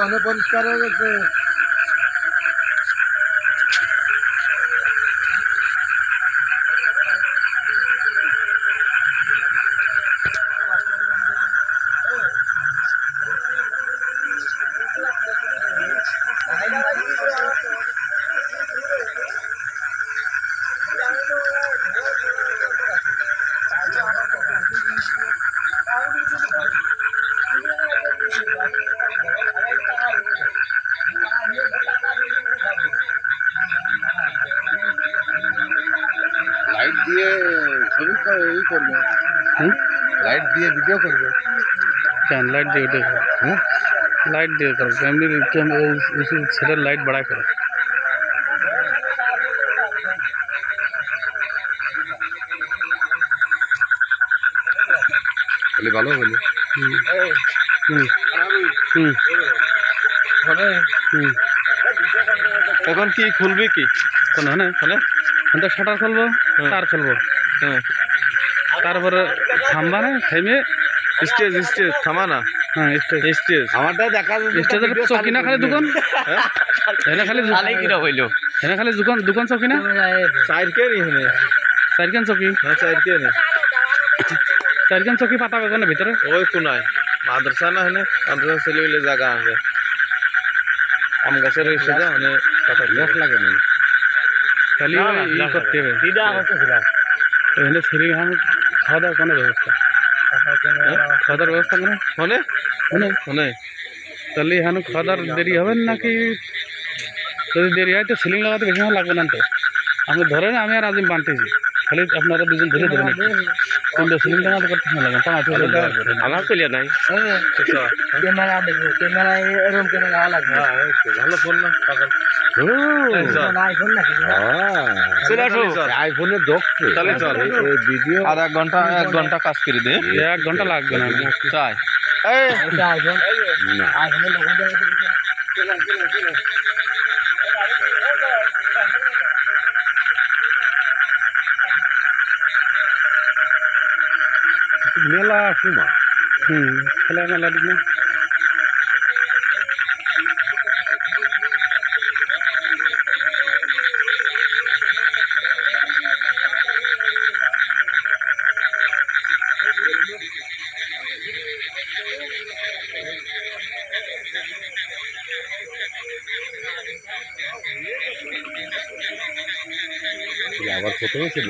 অনেক পরিষ্কার হয়ে গেছে। লাইট দিয়ে ছবি করবে, লাইট দিয়ে ভিডিও করবে। কেন লাইট দিয়ে ভিডিও করবে? লাইট দিয়ে করবে, এমনি সেটার লাইট বাড়ায় করে। তাহলে ভালো বলি। এখন কি খুলবি কি কোন তো শাটার খুলবো, তার খুলবো, তারপরে থামবা না, থেমে স্টেজ থামা না। হ্যাঁ স্টেজ আমারটা দেখা স্টেজের চৌকি না খালি দোকান, এনে খালি কিরা হইলো এনে খালি দোকান চৌকি না, চারকে নি হনে চারখান চৌকি, চারকে নি চারখান চৌকি পাতা বেগুনের ভিতরে ওই কোনায় মাদ্রাসা না হনে মাদ্রাসা ছেলে মিলে জায়গা আছে আম গাছের রয়েছে যা মানে কথা গ্যাস লাগে না। খালি ই করতে হবে। এখানে সিঁড়ি খাওয়া দাওয়ার কোনো ব্যবস্থা, খাওয়া দাওয়ার ব্যবস্থা কোনো হনে হনে হনে তাহলে এখানে খাওয়া দাওয়ার দেরি হবে নাকি? যদি দেরি হয় তো সিলিং লাগাতে বেশি সময় লাগবে না তো। আপনি ধরেন আমি আর আজিম বানতেছি, খালি আপনারা দুজন ধরে দেবেন, কিন্তু সিলিং লাগাতে করতে সময় লাগবে না। আমার কইলে নাই ক্যামেরা দেখো, ক্যামেরা এরকম ক্যামেরা লাগবে। ভালো ফোন না পাগল আইফোন নাকি? চলে আসো আইফোনের দোকান। তাহলে চল ভিডিও আর 1 ঘন্টা কাজ করে দে। 1 ঘন্টা লাগবে না। চাই আইফোন না, আইফোনের লোগো মেলা সময় খেলা মেলা দিন না। আবার প্রথমে ছিল